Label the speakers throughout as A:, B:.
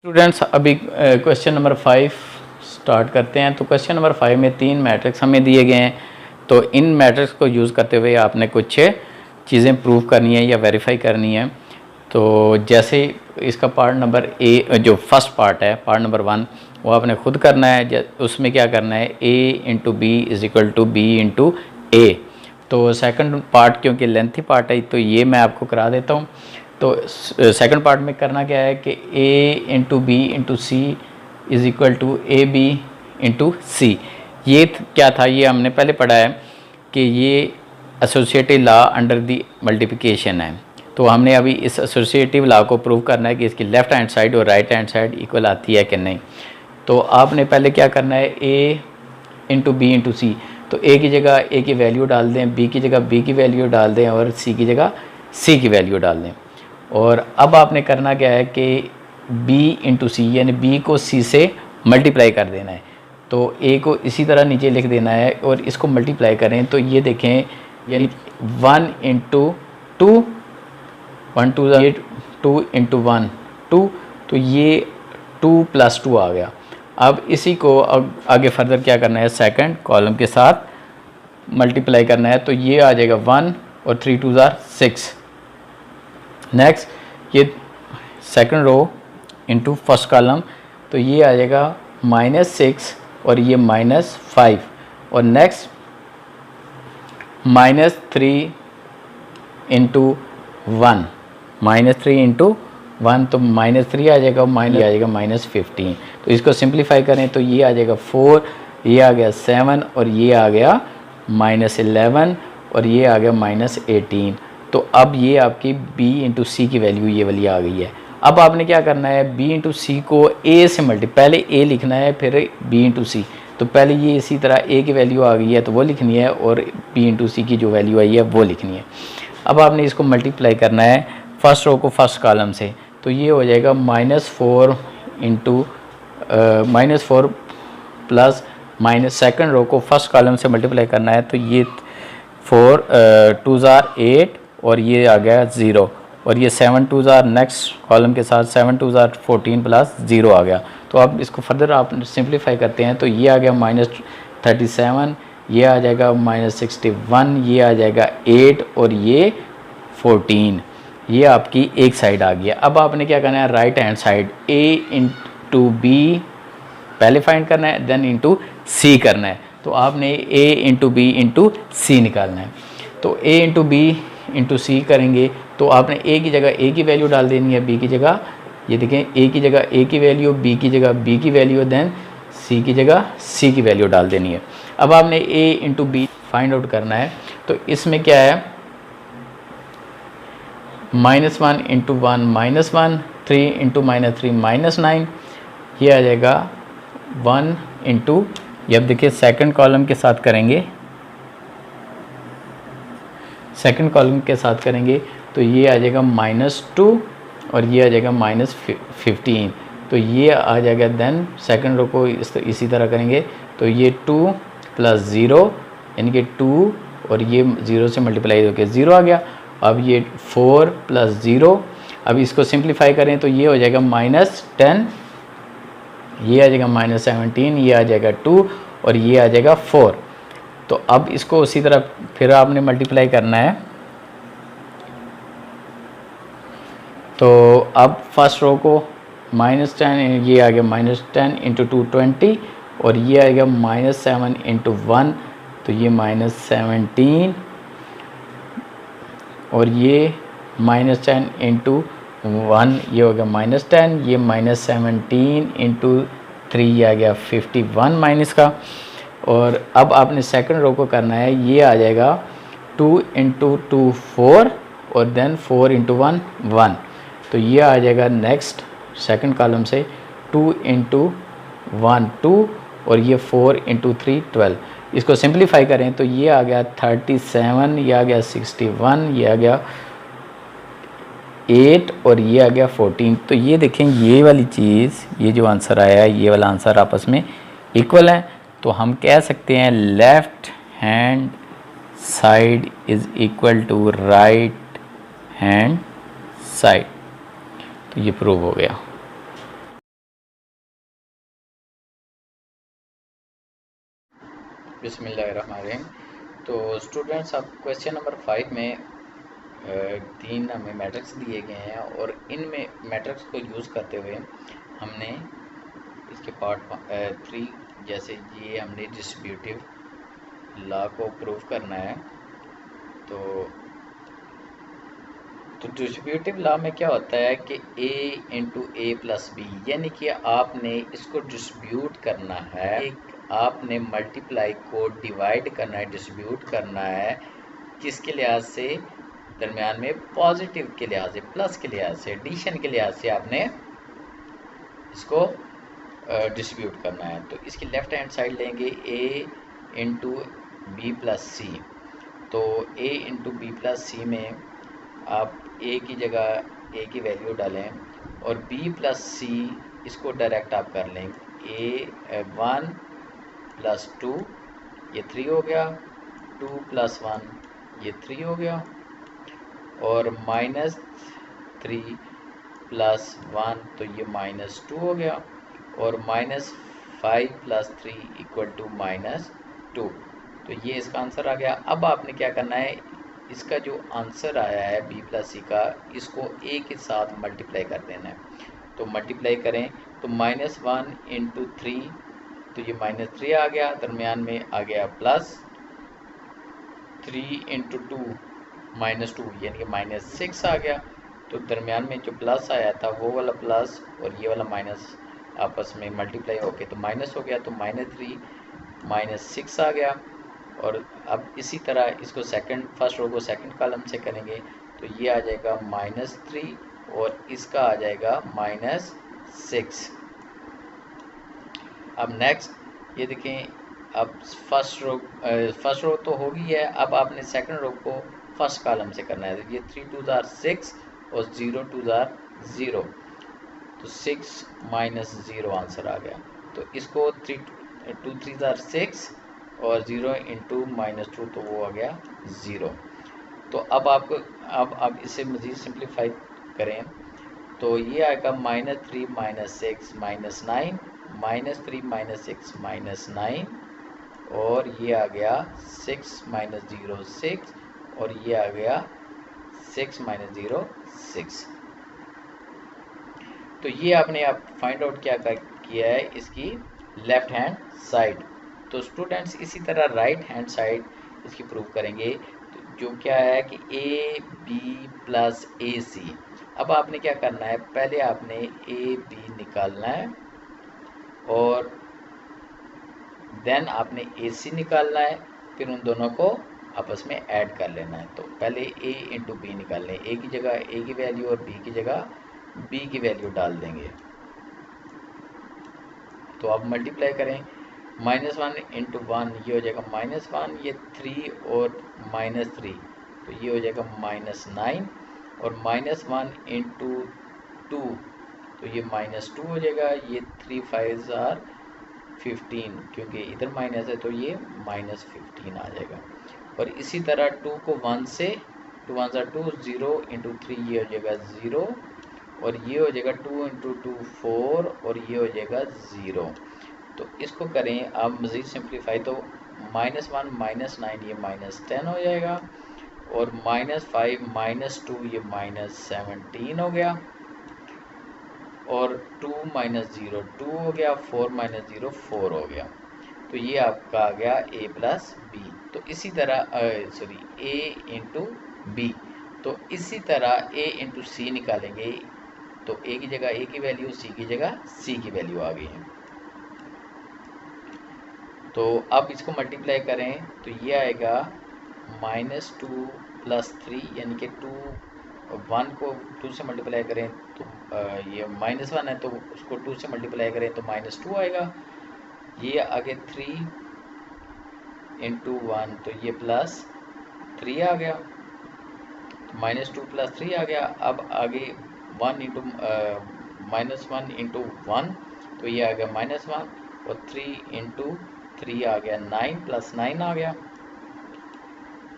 A: Students अभी question number 5 start करते हैं। तो क्वेश्चन नंबर 5 में 3 मैट्रिक्स हमें दिए गए हैं। तो इन मैट्रिक्स को यूज़ करते हुए आपने कुछ चीज़ें प्रूव करनी है या वेरीफाई करनी है। तो जैसे इसका पार्ट नंबर ए, जो फर्स्ट पार्ट है पार्ट नंबर 1, वो आपने खुद करना है। उसमें क्या करना है, a into B is equal to B into A. तो सेकंड पार्ट क्योंकि लेंथी पार्ट है तो ये मैं आपको करा देता हूँ। तो सेकंड पार्ट में करना क्या है कि a into B into C is equal to A B into C. ये क्या था, ये हमने पहले पढ़ा है कि ये associative law under the multiplication है। तो हमने अभी इस एसोसिएटिव लॉ को प्रूव करना है कि इसकी लेफ़्ट हैंड साइड और राइट हैंड साइड इक्वल आती है कि नहीं। तो आपने पहले क्या करना है, a इंटू बी इंटू सी। तो a की जगह a की वैल्यू डाल दें, b की जगह b की वैल्यू डाल दें और c की जगह c की वैल्यू डाल दें। और अब आपने करना क्या है कि b इंटू सी यानी b को c से मल्टीप्लाई कर देना है। तो a को इसी तरह नीचे लिख देना है और इसको मल्टीप्लाई करें तो ये देखें, यानी 1 इंटू 2, 1 2 2 इंटू 1 2, तो ये 2 प्लस 2 आ गया। अब इसी को आगे फर्दर क्या करना है, सेकंड कॉलम के साथ मल्टीप्लाई करना है। तो ये आ जाएगा 1 और 3 2 6। नेक्स्ट ये second row into first column, तो ये आ जाएगा -6 और ये -5। और नेक्स्ट -3 इंटू 1, -3 इंटू 1, तो -3 आ जाएगा, माइनस आ जाएगा -15। तो इसको सिंप्लीफाई करें तो ये आ जाएगा 4, ये आ गया 7 और ये आ गया -11 और ये आ गया -18। तो अब ये आपकी b इंटू सी की वैल्यू ये वाली आ गई है। अब आपने क्या करना है, b इंटू सी को a से पहले a लिखना है फिर b इंटू सी। तो पहले ये इसी तरह a की वैल्यू आ गई है तो वो लिखनी है और b इंटू सी की जो वैल्यू आई है वो लिखनी है। अब आपने इसको मल्टीप्लाई करना है फर्स्ट रो को फर्स्ट कॉलम से। तो ये हो जाएगा -4 into -4 plus minus second row को फर्स्ट कॉलम से मल्टीप्लाई करना है। तो ये 4 2 8 और ये आ गया 0 और ये 7 2 नेक्स्ट कॉलम के साथ 7 2 14 प्लस 0 आ गया। तो अब इसको फर्दर आप सिंप्लीफाई करते हैं तो ये आ गया -37, ये आ जाएगा -61, ये आ जाएगा 8 और ये 14। ये आपकी एक साइड आ गया। अब आपने क्या करना है, right hand side a into b पहले फाइंड करना है, देन इंटू सी करना है। तो आपने a इंटू बी इंटू सी निकालना है। तो a इंटू बी इंटू सी करेंगे तो आपने a की जगह a की वैल्यू डाल देनी है, b की जगह ये देखें a की जगह a की वैल्यू, b की जगह b की वैल्यू, देन c की जगह c की वैल्यू डाल देनी है। अब आपने a into b find out करना है। तो इसमें क्या है, -1 इंटू 1 -1, 3 इंटू -3 -9, ये आ जाएगा 1 इंटू, ये अब देखिए सेकंड कॉलम के साथ करेंगे, सेकंड कॉलम के साथ करेंगे तो ये आ जाएगा -2 और ये आ जाएगा -15। तो ये आ जाएगा, देन सेकंड रो को इसी तरह करेंगे तो ये 2 प्लस 0 यानी कि 2 और ये 0 से मल्टीप्लाई होकर 0 आ गया। अब ये 4 प्लस 0, अब इसको सिंप्लीफाई करें तो ये हो जाएगा -10, ये आ जाएगा -17, ये आ जाएगा 2 और ये आ जाएगा 4। तो अब इसको उसी तरह फिर आपने मल्टीप्लाई करना है। तो अब फर्स्ट रो को -10, ये आ गया -10 इंटू 2 20 और ये आएगा -7 इंटू 1, तो ये -17 और ये -10 इंटू 1, ये हो गया -10, ये -17 इंटू 3, ये आ गया 51 माइनस का। और अब आपने सेकंड रो को करना है, ये आ जाएगा 2 इंटू 2 4 और देन 4 इंटू 1 1। तो ये आ जाएगा नेक्स्ट सेकंड कॉलम से 2 इंटू 1 2 और ये 4 इंटू 3 12। इसको सिंप्लीफाई करें तो ये आ गया 37, ये आ गया 61, ये आ गया 8 और ये आ गया 14। तो ये देखें, ये वाली चीज़, ये जो आंसर आया है ये वाला आंसर आपस में इक्वल है। तो हम कह सकते हैं left hand side is equal to right hand side. तो ये प्रूव हो गया। बिस्मिल्लाहिर्रहमानिर्रहीम। तो स्टूडेंट्स, अब क्वेश्चन नंबर 5 में 3 हमें मैट्रिक्स दिए गए हैं और इनमें मैट्रिक्स को यूज़ करते हुए हमने इसके पार्ट 3 जैसे ये हमने डिस्ट्रीब्यूटिव लॉ को प्रूव करना है। तो डिस्ट्रीब्यूटिव लॉ में क्या होता है कि a into a plus b, यानी कि आपने इसको डिस्ट्रीब्यूट करना है, आपने मल्टीप्लाई को डिवाइड करना है, डिस्ट्रीब्यूट करना है, किसके लिहाज से? दरमियान में पॉजिटिव के लिहाज से, प्लस के लिहाज से, एडिशन के लिहाज से आपने इसको डिस्ट्रीब्यूट करना है। तो इसकी लेफ्ट हैंड साइड लेंगे a इंटू बी प्लस सी। तो a इंटू बी प्लस सी में आप a की जगह a की वैल्यू डालें और b प्लस सी इसको डायरेक्ट आप कर लें। a 1 प्लस 2 ये 3 हो गया, 2 प्लस 1 ये 3 हो गया, और माइनस 3 प्लस 1 तो ये माइनस 2 हो गया, और minus 5 plus 3 equal to minus 2। तो ये इसका आंसर आ गया। अब आपने क्या करना है, इसका जो आंसर आया है b प्लस सी का, इसको a के साथ मल्टीप्लाई कर देना है। तो मल्टीप्लाई करें तो माइनस 1 इंटू 3 तो ये माइनस 3 आ गया, दरमियान में आ गया प्लस 3 इंटू 2 माइनस 2 यानी कि माइनस 6 आ गया। तो दरमियान में जो प्लस आया था वो वाला प्लस और ये वाला माइनस आपस में मल्टीप्लाई होके तो माइनस हो गया, तो माइनस 3 माइनस 6 आ गया। और अब इसी तरह इसको फर्स्ट रो को सेकंड कॉलम से करेंगे तो ये आ जाएगा माइनस 3 और इसका आ जाएगा माइनस 6। अब नेक्स्ट ये देखें, अब फर्स्ट रो तो हो गई है, अब आपने सेकंड रो को फर्स्ट कॉलम से करना है। तो ये 3 2 ज़ार 6 और 0 2 ज़ार 0, तो 6 माइनस 0 आंसर आ गया। तो इसको 2 3 ज़ार 6 और 0 इंटू माइनस 2 तो वो आ गया 0। तो अब आपको अब इसे मज़ीद सिंप्लीफाई करें तो ये आएगा minus 3 minus 6 minus 9, minus 3 minus 6 minus 9, और ये आ गया 6 माइनस 0 6, और ये आ गया 6 माइनस 0 6। तो ये आपने अब फाइंड आउट किया है इसकी लेफ्ट हैंड साइड। तो स्टूडेंट्स इसी तरह राइट हैंड साइड इसकी प्रूव करेंगे। तो जो क्या है कि ए बी प्लस ए सी। अब आपने क्या करना है, पहले आपने ए बी निकालना है और देन आपने ए सी निकालना है, फिर उन दोनों को आपस में ऐड कर लेना है। तो पहले a इंटू बी निकाल लें, a की जगह a की वैल्यू और b की जगह b की वैल्यू डाल देंगे। तो आप मल्टीप्लाई करें, माइनस 1 इंटू 1 ये हो जाएगा माइनस 1, ये 3 और माइनस 3 तो ये हो जाएगा माइनस 9, और माइनस 1 इंटू 2 तो ये माइनस 2 हो जाएगा, ये 3 5 आर 15 क्योंकि इधर माइनस है तो ये माइनस 15 आ जाएगा। और इसी तरह 2 को 1 से 2 1 2 0 इंटू 3 ये हो जाएगा 0, और ये हो जाएगा 2 इंटू 2 4, और ये हो जाएगा 0। तो इसको करें आप मज़ीद सिंप्लीफाई तो माइनस 1 माइनस 9 ये माइनस 10 हो जाएगा, और माइनस 5 माइनस 2 ये माइनस 17 हो गया, और 2 माइनस 0 2 हो गया, 4 माइनस 0 4 हो गया। तो ये आपका आ गया a प्लस बी। तो इसी तरह a इंटू बी, तो इसी तरह a इंटू सी निकालेंगे। तो a की जगह a की वैल्यू, c की जगह c की वैल्यू आ गई है। तो अब इसको मल्टीप्लाई करें तो ये आएगा माइनस 2 प्लस 3 यानी कि 1 को 2 से मल्टीप्लाई करें तो ये माइनस 1 है तो उसको 2 से मल्टीप्लाई करें तो माइनस 2 आएगा। ये आगे 3 इंटू 1 तो ये प्लस 3 आ गया, तो माइनस 2 प्लस 3 आ गया। अब आगे 1 इंटू माइनस 1 इंटू 1 तो ये आ गया माइनस 1, और 3 इंटू 3 आ गया 9 प्लस 9 आ गया,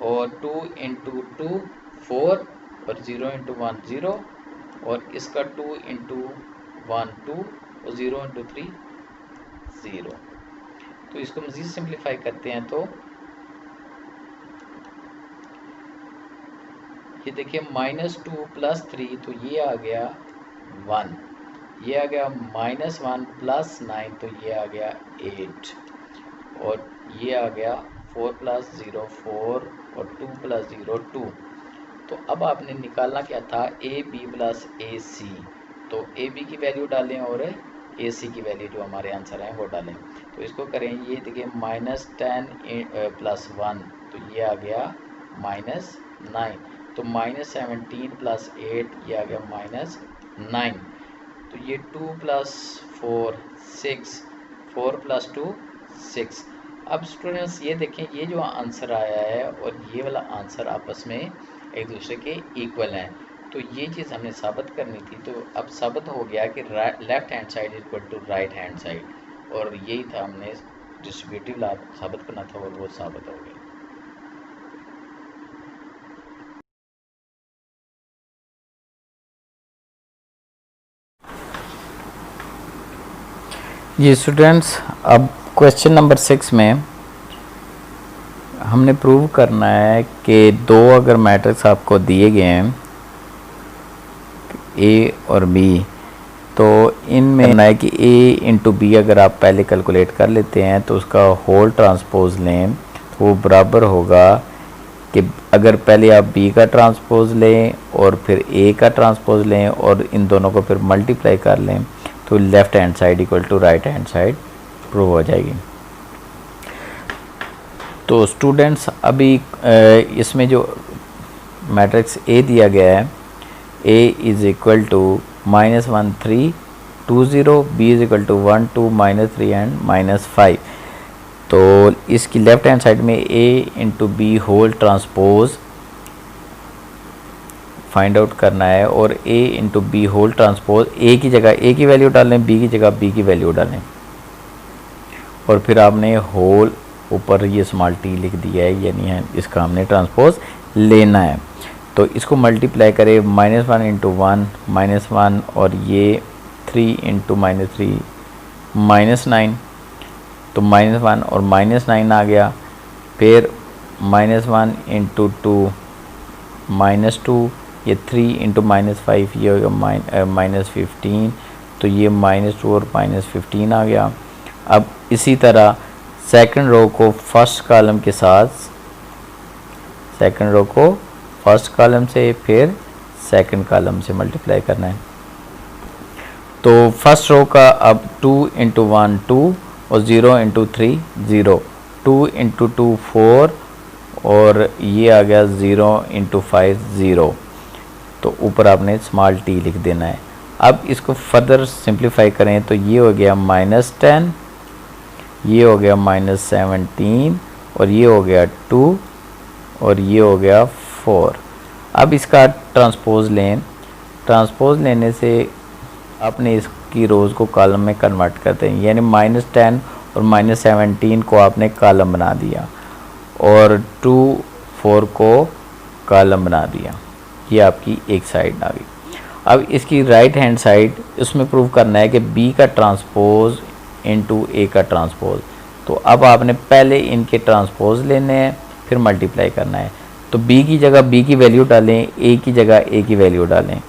A: और 2 इंटू 2 4, और 0 इंटू 1 0, और इसका 2 इंटू 1 2, और 0 इंटू 3 0। तो इसको मज़ीद सिंप्लीफाई करते हैं तो ये देखिए -2 + 3, तो ये आ गया 1, ये आ गया -1 + 9, तो ये आ गया 8, और ये आ गया 4 + 0 4 और 2 + 0 2। तो अब आपने निकालना क्या था, AB + AC। तो AB की वैल्यू डालें और AC की वैल्यू जो हमारे आंसर हैं वो डालें। तो इसको करें, ये देखिए -10 + 1, तो ये आ गया -9, तो -17 + 8, ये आ गया -9, तो ये 2 + 4 6, 4 + 2 6। अब स्टूडेंट्स ये देखें, ये जो आंसर आया है और ये वाला आंसर आपस में एक दूसरे के इक्वल हैं। तो ये चीज़ हमने साबित करनी थी, तो अब साबित हो गया कि left hand side equal to right hand side, और यही था, हमने डिस्ट्रीब्यूटिव लॉ साबित करना था और वो साबित हो गया। जी स्टूडेंट्स, अब क्वेश्चन नंबर 6 में हमने प्रूव करना है कि दो अगर मैट्रिक्स आपको दिए गए हैं ए और बी, तो इनमें करना है कि ए इंटू बी अगर आप पहले कैलकुलेट कर लेते हैं तो उसका होल ट्रांसपोज लें, तो वो बराबर होगा कि अगर पहले आप बी का ट्रांसपोज लें और फिर ए का ट्रांसपोज लें और इन दोनों को फिर मल्टीप्लाई कर लें, तो left hand side equal to right hand side prove हो जाएगी। तो स्टूडेंट्स अभी इसमें जो मैट्रिक्स ए दिया गया है, A is equal to -1 3 2 0, B is equal to 1 2 -3 and -5। तो इसकी लेफ्ट हैंड साइड में A into B whole transpose find out करना है, और A into B whole transpose A की जगह ए की वैल्यू डालें, बी की जगह बी की वैल्यू डालें, और फिर आपने होल ऊपर ये स्मॉल टी लिख दिया है, यानी है इसका हमने ट्रांसपोज लेना है। तो इसको मल्टीप्लाई करें, -1 इंटू 1 -1, और ये 3 इंटू -3 -9, तो -1 और -9 आ गया। फिर -1 इंटू 2 -2, ये 3 इंटू -5, ये होगा -15, तो ये -2 और -15 आ गया। अब इसी तरह सेकंड रो को फर्स्ट कॉलम के साथ, सेकंड रो को फर्स्ट कॉलम से फिर सेकंड कॉलम से मल्टीप्लाई करना है। तो फर्स्ट रो का अब 2 इंटू 1 2 और 0 इंटू 3 0, 2 इंटू 2 4, और ये आ गया 0 इंटू 5 0। तो ऊपर आपने स्मॉल टी लिख देना है। अब इसको फर्दर सिंप्लीफाई करें तो ये हो गया -10, ये हो गया -17, और ये हो गया 2, और ये हो गया 4। अब इसका ट्रांसपोज लें, ट्रांसपोज लेने से आपने इसकी रोज़ को कॉलम में कन्वर्ट करते हैं, यानी -10 और -17 को आपने कॉलम बना दिया और 2 4 को कॉलम बना दिया। ये आपकी एक साइड आ गई। अब इसकी राइट हैंड साइड, उसमें प्रूव करना है कि बी का ट्रांसपोज इंटू ए का ट्रांसपोज। तो अब आपने पहले इनके ट्रांसपोज लेने हैं, फिर मल्टीप्लाई करना है। तो बी की जगह बी की वैल्यू डालें, ए की जगह ए की वैल्यू डालें।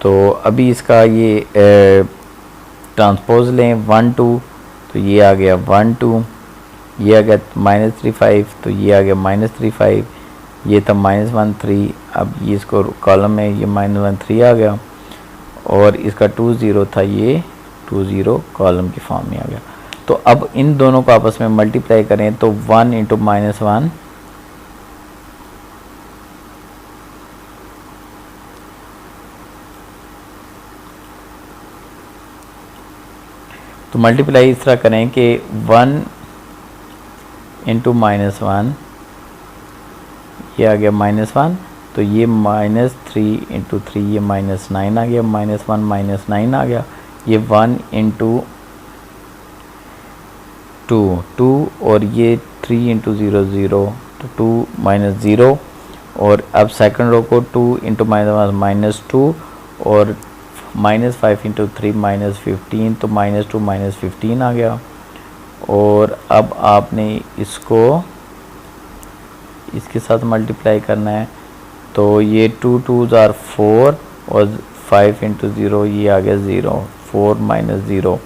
A: तो अभी इसका ये ट्रांसपोज लें 1 2, तो ये आ गया 1 2, ये आ गया -35, तो ये आ गया -35, ये था -1 3। अब ये इसको कॉलम में ये -1 3 आ गया, और इसका 2 0 था, ये 2 0 कॉलम की फॉर्म में आ गया। तो अब इन दोनों को आपस में मल्टीप्लाई करें तो 1 इंटू -1, तो मल्टीप्लाई इस तरह करें कि 1 इंटू -1, ये आ गया -1, तो ये -3 इंटू 3, ये -9 आ गया, -1 -9 आ गया। ये 1 इंटू 2 2, और ये 3 इंटू 0 0, तो 2 -0, और अब सेकंड रो को 2 इंटू -1 -2, और -5 इंटू 3 -15, तो -2 -15 आ गया। और अब आपने इसको इसके साथ मल्टीप्लाई करना है, तो ये 2 2s आर 4 और 5 इंटू 0 ये आ गया 0, 4 - 0।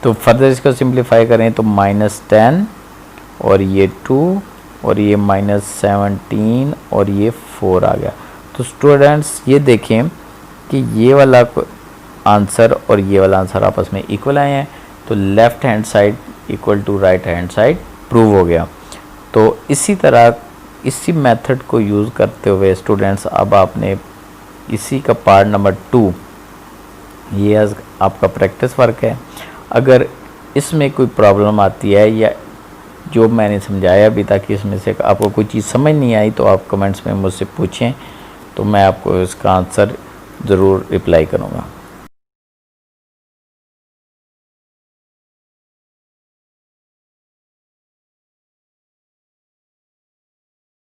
A: तो फर्दर इसको सिंप्लीफाई करें तो -10 और ये 2 और ये -17 और ये 4 आ गया। तो स्टूडेंट्स ये देखें कि ये वाला आंसर और ये वाला आंसर आपस में इक्वल आए हैं, तो left hand side equal to right hand side prove हो गया। तो इसी तरह इसी मेथड को यूज़ करते हुए स्टूडेंट्स अब आपने इसी का पार्ट नंबर 2 ये आपका प्रैक्टिस वर्क है। अगर इसमें कोई प्रॉब्लम आती है या जो मैंने समझाया अभी तक इसमें से आपको कोई चीज़ समझ नहीं आई तो आप कमेंट्स में मुझसे पूछें, तो मैं आपको इसका आंसर ज़रूर रिप्लाई करूँगा।